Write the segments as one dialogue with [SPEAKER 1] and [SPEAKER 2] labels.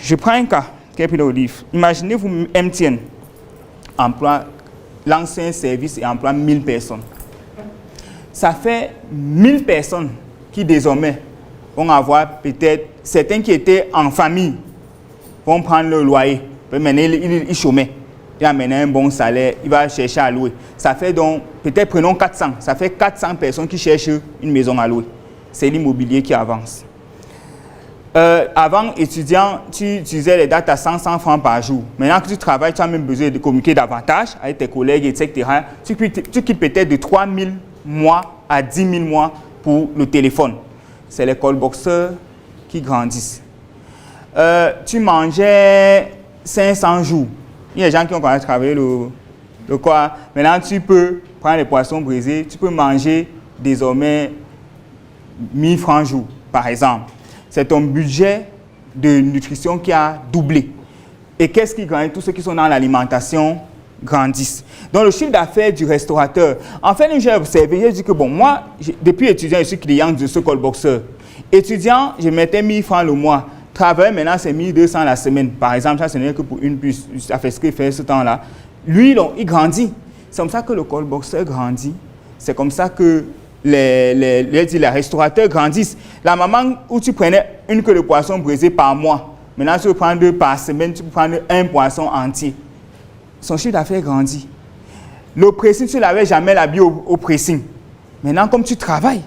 [SPEAKER 1] Je prends un cas, Cape Olive. Imaginez-vous, MTN emploie l'ancien service et emploie 1000 personnes. Ça fait 1000 personnes qui désormais vont avoir peut-être, certains qui étaient en famille vont prendre le loyer. Maintenant, il chômait. Il a maintenant un bon salaire, il va chercher à louer. Ça fait donc, peut-être prenons 400, ça fait 400 personnes qui cherchent une maison à louer. C'est l'immobilier qui avance. Avant, étudiant, tu utilisais les dates à 100 francs par jour. Maintenant que tu travailles, tu as même besoin de communiquer davantage avec tes collègues, etc. Tu quittes peut-être de 3 000 mois à 10 000 mois pour le téléphone. C'est les callboxers qui grandissent. Tu mangeais 500 jours. Il y a des gens qui ont quand même travaillé le quoi. Maintenant, tu peux prendre les poissons brisés, tu peux manger désormais 1000 francs jour, par exemple. C'est ton budget de nutrition qui a doublé. Et qu'est-ce qui grandit? Tous ceux qui sont dans l'alimentation grandissent. Donc, le chiffre d'affaires du restaurateur. En fait, j'ai observé, j'ai dit que bon, moi, depuis étudiant, je suis client de ce callboxer. Étudiant, je mettais 1000 francs le mois. Travail, maintenant, c'est 1200 la semaine. Par exemple, ça, ce n'est que pour une puce. Ça fait ce qu'il fait ce temps-là. Lui, donc, il grandit. C'est comme ça que le callboxer grandit. C'est comme ça que les restaurateurs grandissent. La maman où tu prenais une queue de poisson brisée par mois, maintenant, tu peux prendre 2 par semaine, tu peux prendre un poisson entier. Son chiffre d'affaires grandit. Le pressing, tu n'avais jamais l'habillé au pressing. Maintenant, comme tu travailles,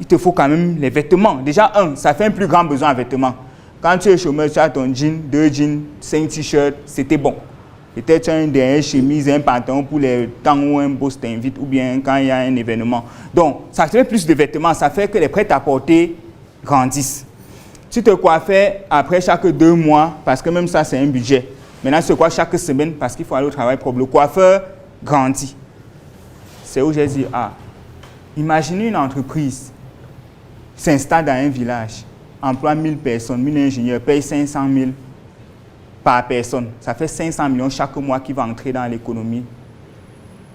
[SPEAKER 1] il te faut quand même les vêtements. Déjà, ça fait un plus grand besoin en vêtements. Quand tu es chômeur, tu as ton jean, 2 jeans, 5 t-shirts, c'était bon. Peut-être tu as une dernière chemise, un pantalon pour les temps où un boss t'invite ou bien quand il y a un événement. Donc, ça fait plus de vêtements, ça fait que les prêt-à-porter grandissent. Tu te coiffais après chaque 2 mois, parce que même ça, c'est un budget. Maintenant, tu te coiffes chaque semaine parce qu'il faut aller au travail propre. Le coiffeur grandit. C'est où j'ai dit, imaginez une entreprise s'installe dans un village, emploie 1000 personnes, 1000 ingénieurs, paye 500 000 par personne. Ça fait 500 millions chaque mois qui va entrer dans l'économie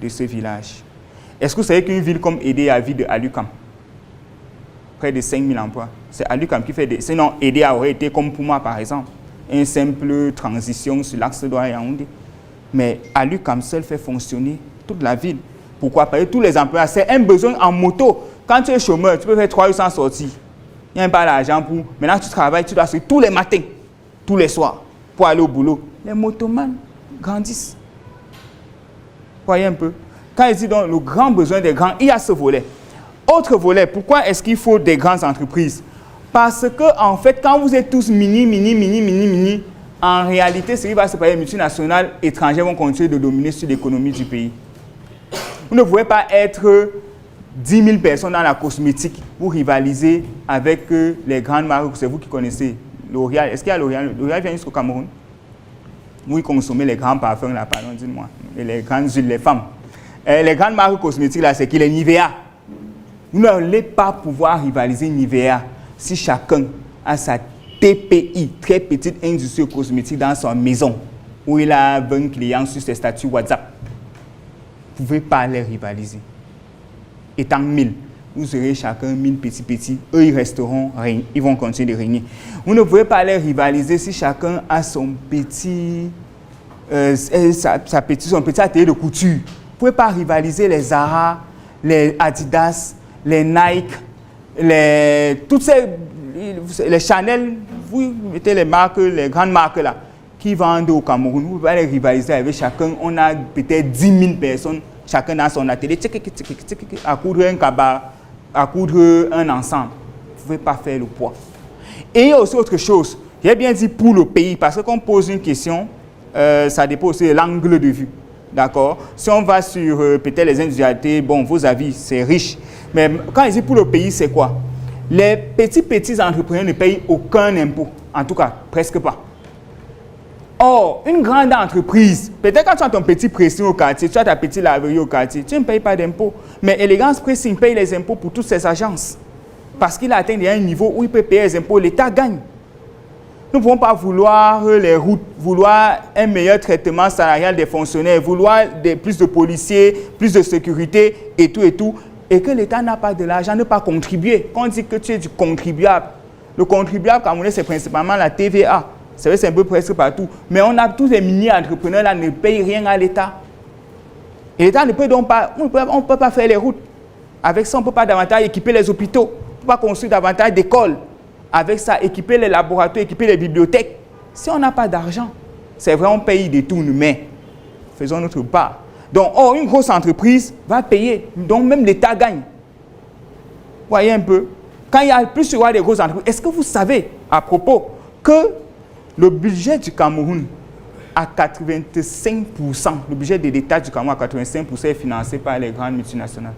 [SPEAKER 1] de ce village. Est-ce que vous savez qu'une ville comme Edé a vie de Alucam? Près de 5000 emplois. C'est Alucam qui fait des... Sinon, Edé aurait été comme pour moi, par exemple. Une simple transition sur l'axe de Douala-Yaoundé. Mais Alucam seul fait fonctionner toute la ville. Pourquoi? Parce que tous les emplois, c'est un besoin en moto. Quand tu es chômeur, tu peux faire 300 sorties. Il n'y a pas d'argent pour... Maintenant, tu travailles, tu dois sortir tous les matins, tous les soirs, pour aller au boulot. Les motomans grandissent. Voyez un peu. Quand ils disent donc le grand besoin des grands, il y a ce volet. Autre volet, pourquoi est-ce qu'il faut des grandes entreprises? Parce que, en fait, quand vous êtes tous mini, en réalité, ce qui va se passer, les multinationales étrangères vont continuer de dominer sur l'économie du pays. Vous ne pouvez pas être 10 000 personnes dans la cosmétique pour rivaliser avec les grandes marques. C'est vous qui connaissez L'Oréal. Est-ce qu'il y a L'Oréal? L'Oréal vient jusqu'au Cameroun? Oui, consommer les grands parfums, là, pardon, dites-moi. Et les grandes huiles, les femmes. Les grandes marques cosmétiques, là, c'est qui? Les Nivea. Vous n'allez pas pouvoir rivaliser Nivea si chacun a sa TPI, très petite industrie cosmétique, dans sa maison, où il a 20 clients sur ses statuts WhatsApp. Vous ne pouvez pas les rivaliser. Étant 1000, vous aurez chacun 1000 petits. Eux, ils resteront, ils vont continuer de régner. Vous ne pouvez pas les rivaliser si chacun a son petit atelier de couture. Vous ne pouvez pas rivaliser les Zara, les Adidas, les Nike, les Chanel. Vous mettez les marques, les grandes marques là, qui vendent au Cameroun. Vous ne pouvez pas les rivaliser avec chacun. On a peut-être 10 000 personnes, chacun dans son atelier, à coudre un cabas, à coudre un ensemble. Vous ne pouvez pas faire le poids. Et il y a aussi autre chose. J'ai bien dit pour le pays, parce que quand on pose une question, ça dépend aussi de l'angle de vue. D'accord? Si on va sur peut-être les industrialités, bon, vos avis, c'est riche. Mais quand ils disent pour le pays, c'est quoi? Les petits entrepreneurs ne payent aucun impôt. En tout cas, presque pas. Or, une grande entreprise, peut-être quand tu as ton petit pressing au quartier, tu as ta petite laverie au quartier, tu ne payes pas d'impôt. Mais Élégance Pressing paye les impôts pour toutes ces agences. Parce qu'il a atteint un niveau où il peut payer les impôts, l'État gagne. Nous ne pouvons pas vouloir les routes, vouloir un meilleur traitement salarial des fonctionnaires, vouloir plus de policiers, plus de sécurité et tout, et que l'État n'a pas de l'argent, ne pas contribuer. Quand on dit que tu es du contribuable, le contribuable camerounais, c'est principalement la TVA. C'est vrai, c'est un peu presque partout. Mais on a tous les mini-entrepreneurs là ne payent rien à l'État. Et l'État ne peut donc pas, on ne peut pas faire les routes. Avec ça, on ne peut pas davantage équiper les hôpitaux. On ne peut pas construire davantage d'écoles. Avec ça, équiper les laboratoires, équiper les bibliothèques. Si on n'a pas d'argent, c'est vrai, on paye des tours, mais faisons notre part. Donc, une grosse entreprise va payer. Donc, même l'État gagne. Voyez un peu. Quand il y a plus de grosses entreprises, est-ce que vous savez, à propos, que le budget du Cameroun, à 85%, le budget de l'État du Cameroun à 85% est financé par les grandes multinationales.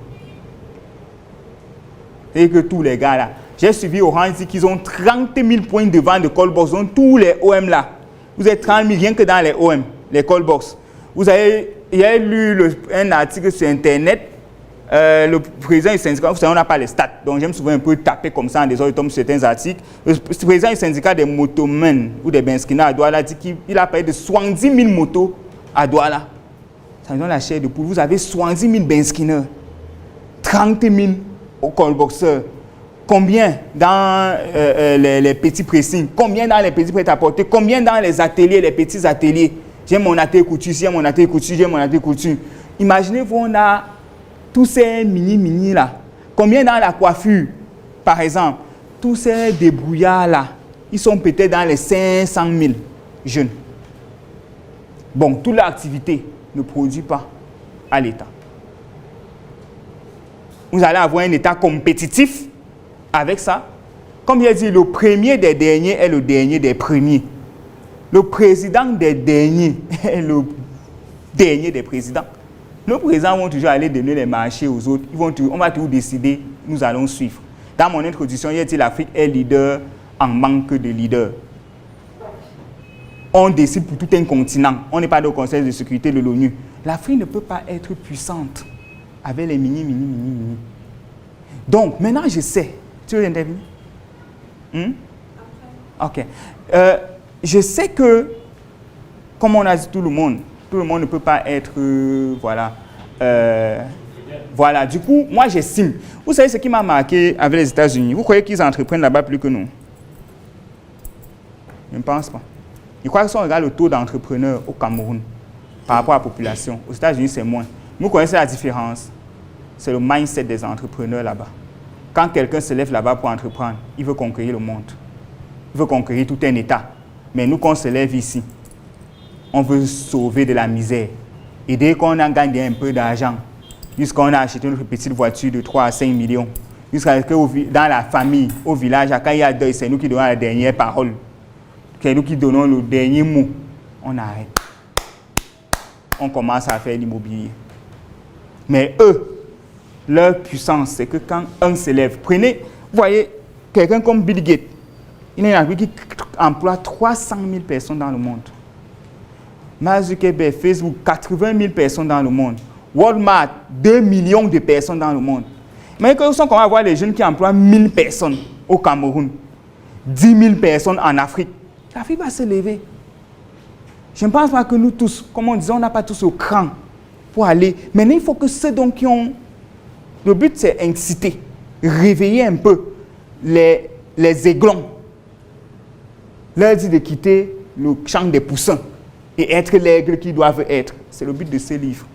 [SPEAKER 1] Et que tous les gars là, j'ai suivi Orange, dit qu'ils ont 30 000 points de vente de callbox, donc tous les OM là. Vous êtes 30 000 rien que dans les OM, les callbox. Vous avez, il y a lu un article sur Internet, le président du syndicat, vous savez, on n'a pas les stats, donc j'aime souvent un peu taper comme ça en désordre, tombe sur certains articles. Le président du syndicat des motomens ou des benskina à Douala dit qu'il a parlé de 70 000 motos à Douala. Ça nous donne la chair de poule. Vous avez 70 000 benskinas, 30 000 au callboxeur. Combien dans les petits pressings? Combien dans les petits prêt-à-porter? Combien dans les ateliers, les petits ateliers? J'ai mon atelier couture, j'ai mon atelier couture, j'ai mon atelier couture. Imaginez-vous, on a tous ces mini là. Combien dans la coiffure, par exemple? Tous ces débrouillards là, ils sont peut-être dans les 500 000 jeunes. Bon, toute l'activité ne produit pas à l'État. Vous allez avoir un État compétitif avec ça. Comme j'ai dit, le premier des derniers est le dernier des premiers. Le président des derniers est le dernier des présidents. Nos présidents vont toujours aller donner les marchés aux autres. On va toujours décider, nous allons suivre. Dans mon introduction, j'ai dit l'Afrique est leader en manque de leader. On décide pour tout un continent. On n'est pas au Conseil de sécurité de l'ONU. L'Afrique ne peut pas être puissante avec les mini. Donc, maintenant, je sais. Tu veux intervenir? Ok. Je sais que, comme on a dit tout le monde ne peut pas être, voilà. Du coup, moi, j'estime. Vous savez ce qui m'a marqué avec les États-Unis? Vous croyez qu'ils entreprennent là-bas plus que nous? Je ne pense pas. Je crois que si on regarde le taux d'entrepreneurs au Cameroun par rapport à la population, aux États-Unis, c'est moins. Vous connaissez la différence? C'est le mindset des entrepreneurs là-bas. Quand quelqu'un se lève là-bas pour entreprendre, il veut conquérir le monde. Il veut conquérir tout un État. Mais nous, quand on se lève ici, on veut sauver de la misère. Et dès qu'on a gagné un peu d'argent, jusqu'on a acheté une petite voiture de 3 à 5 millions, jusqu'à ce que dans la famille, au village, quand il y a deuil, c'est nous qui donnons la dernière parole. C'est nous qui donnons le dernier mot. On arrête. On commence à faire l'immobilier. Mais eux, leur puissance, c'est que quand un s'élève, prenez, vous voyez, quelqu'un comme Bill Gates, il y a une entreprise qui emploie 300 000 personnes dans le monde. Mark Zuckerberg, Facebook, 80 000 personnes dans le monde. Walmart, 2 millions de personnes dans le monde. Mais quand on va voir les jeunes qui emploient 1000 personnes au Cameroun, 10 000 personnes en Afrique, l'Afrique va se lever. Je ne pense pas que nous tous, comme on disait, on n'a pas tous au cran pour aller. Maintenant, il faut que ceux donc qui ont... Le but, c'est inciter, réveiller un peu les aiglons. Leur dire de quitter le champ des poussins et être l'aigle qu'ils doivent être. C'est le but de ce livre.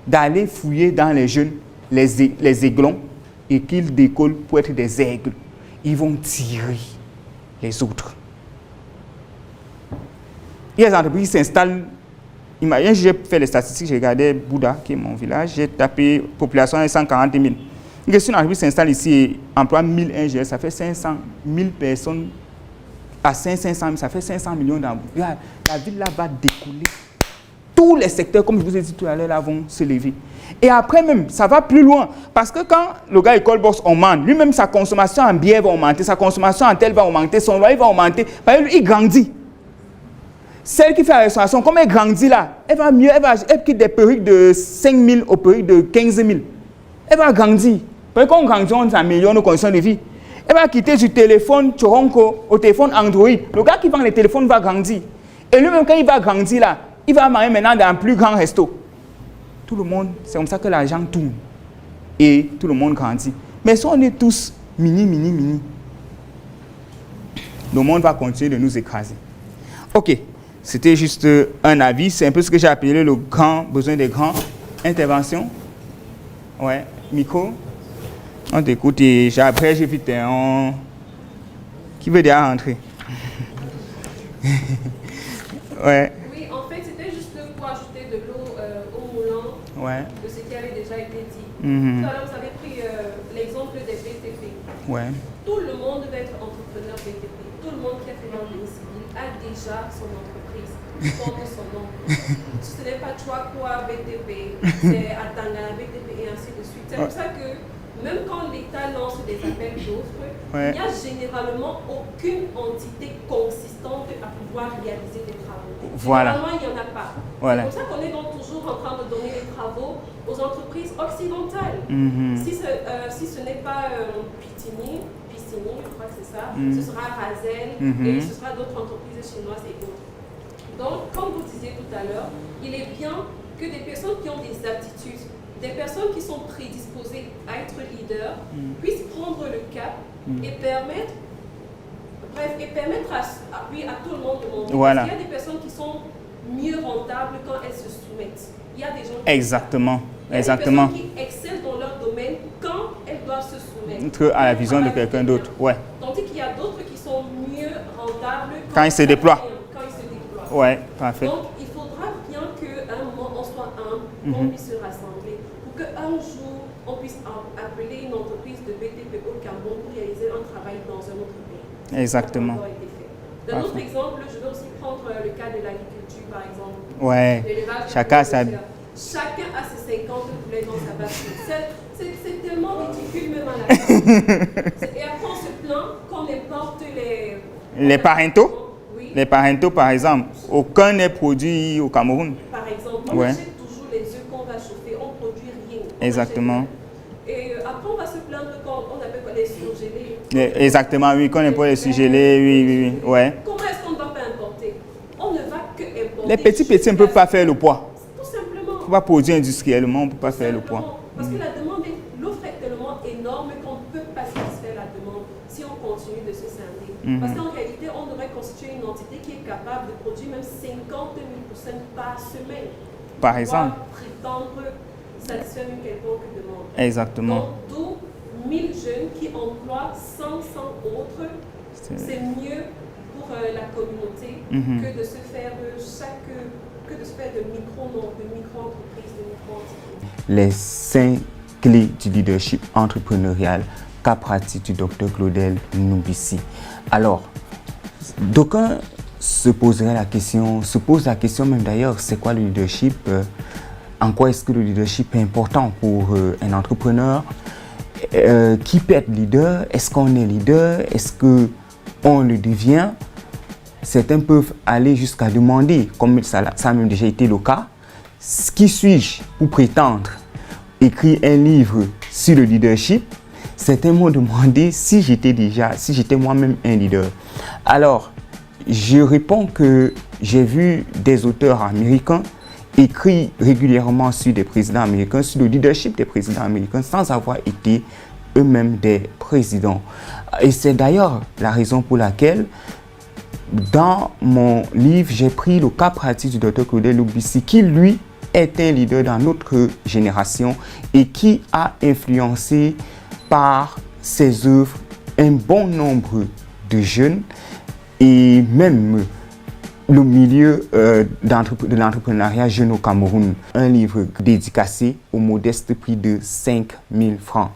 [SPEAKER 1] D'aller fouiller dans les jeunes, les aiglons, et qu'ils décollent pour être des aigles. Ils vont tirer les autres. Il y a des entreprises qui s'installent. Imagine, j'ai fait les statistiques, j'ai regardé Bouddha, qui est mon village, j'ai tapé population de 140 000. Une entreprise s'installe ici et emploie 1000 ingénieurs, ça fait 500 000 personnes. À 500 000, ça fait 500 millions d'euros. La ville là va découler. Tous les secteurs, comme je vous ai dit tout à l'heure, là vont se lever. Et après même, ça va plus loin. Parce que quand le gars école box augmente, lui-même sa consommation en bière va augmenter, sa consommation en tel va augmenter, son loyer va augmenter. Parce que lui, il grandit. Celle qui fait la restauration, comme elle grandit là, elle va mieux, elle quitte des perruques de 5 000 aux perruques de 15 000. Elle va grandir. Parce que quand on grandit, on améliore nos conditions de vie. Elle va quitter du téléphone Choronko au téléphone Android. Le gars qui vend les téléphones va grandir. Et lui-même, quand il va grandir là, il va marier maintenant dans un plus grand resto. Tout le monde, c'est comme ça que l'argent tourne. Et tout le monde grandit. Mais si on est tous mini, le monde va continuer de nous écraser. Ok, c'était juste un avis. C'est un peu ce que j'ai appelé le grand besoin des grands. Intervention. Ouais, micro. On t'écoute et après j'ai vite qui veut déjà rentrer. Ouais.
[SPEAKER 2] Oui, en fait, c'était juste pour ajouter de l'eau au moulin de ce qui avait déjà été dit. Tout à l'heure, vous avez pris l'exemple des BTP.
[SPEAKER 1] Ouais.
[SPEAKER 2] Tout le monde veut être entrepreneur BTP. Tout le monde qui a fait l'entreprise civile a déjà son entreprise, porte son nom. Ce n'est pas Chouakoua BTP, c'est Atanga BTP et ainsi de suite. C'est pour ça que même quand l'État lance des appels d'offres, il n'y a généralement aucune entité consistante à pouvoir réaliser des travaux. Généralement, il n'y en a pas. C'est pour ça qu'on est donc toujours en train de donner les travaux aux entreprises occidentales. Si ce n'est pas Pitini, je crois que c'est ça, ce sera Razel et ce sera d'autres entreprises chinoises et autres. Donc, comme vous disiez tout à l'heure, il est bien que des personnes qui ont des aptitudes, des personnes qui sont prédisposées à être leaders puissent prendre le cap et permettre à tout le monde de monter. Parce qu'il y a des personnes qui sont mieux rentables quand elles se soumettent. Il y a des gens qui
[SPEAKER 1] Exactement.
[SPEAKER 2] Il y a des personnes qui excellent dans leur domaine quand elles doivent se soumettre
[SPEAKER 1] à la vision de quelqu'un d'autre. Ouais.
[SPEAKER 2] Tandis qu'il y a d'autres qui sont mieux rentables
[SPEAKER 1] quand ils se déploient.
[SPEAKER 2] Ouais,
[SPEAKER 1] parfait.
[SPEAKER 2] Donc, il faudra bien qu'à un moment, on soit humble, qu'on puisse se rassembler, pour qu'un jour, on puisse appeler une entreprise de BTP au Cameroun pour réaliser un travail dans un autre pays.
[SPEAKER 1] Exactement.
[SPEAKER 2] D'un autre exemple, je vais aussi prendre le cas de l'agriculture, par exemple.
[SPEAKER 1] Ouais. Chacun a
[SPEAKER 2] ses 50 poulets dans sa vache. C'est tellement ridicule, même à la fin. Et après, on se plaint qu'on importe
[SPEAKER 1] les parentos. Les parentos, par exemple, aucun n'est produit au Cameroun.
[SPEAKER 2] Par exemple, on achète toujours les œufs qu'on va chauffer, on ne produit rien.
[SPEAKER 1] Exactement.
[SPEAKER 2] Et après, on va se plaindre quand on appelle quoi, les surgelés.
[SPEAKER 1] Exactement, oui, qu'on importe les surgelés, oui. Ouais.
[SPEAKER 2] Comment est-ce qu'on ne va pas importer? On ne va que importer.
[SPEAKER 1] Les petits, on ne peut pas faire le poids.
[SPEAKER 2] Tout simplement.
[SPEAKER 1] On ne peut pas produire industriellement, on ne peut pas faire le poids.
[SPEAKER 2] Parce que la demande, l'offre est tellement énorme qu'on ne peut pas satisfaire la demande si on continue de se scinder. Parce qu'en réalité, on devrait constituer une entité qui est capable de produire même 50 000% par semaine.
[SPEAKER 1] Par exemple.
[SPEAKER 2] Pour prétendre satisfaire une quelconque demande.
[SPEAKER 1] Exactement.
[SPEAKER 2] Donc, d'où 1000 jeunes qui emploient 500 autres, c'est mieux pour la communauté que de se faire de micro-entreprises, de micro-entités.
[SPEAKER 1] Les 5 clés du leadership entrepreneurial, cas pratique du Dr Claudel Noubissi. Alors, d'aucuns se posent la question même d'ailleurs, c'est quoi le leadership? En quoi est-ce que le leadership est important pour un entrepreneur? Qui peut être leader? Est-ce qu'on est leader? Est-ce qu'on le devient? Certains peuvent aller jusqu'à demander, comme ça a même déjà été le cas, qui suis-je pour prétendre écrire un livre sur le leadership? Certains m'ont demandé si j'étais moi-même un leader. Alors, je réponds que j'ai vu des auteurs américains écrire régulièrement sur des présidents américains, sur le leadership des présidents américains, sans avoir été eux-mêmes des présidents. Et c'est d'ailleurs la raison pour laquelle, dans mon livre, j'ai pris le cas pratique du Dr Claudel Noubissi, qui lui est un leader dans notre génération et qui a influencé par ses œuvres un bon nombre de jeunes et même le milieu de l'entrepreneuriat jeune au Cameroun. Un livre dédicacé au modeste prix de 5 000 francs.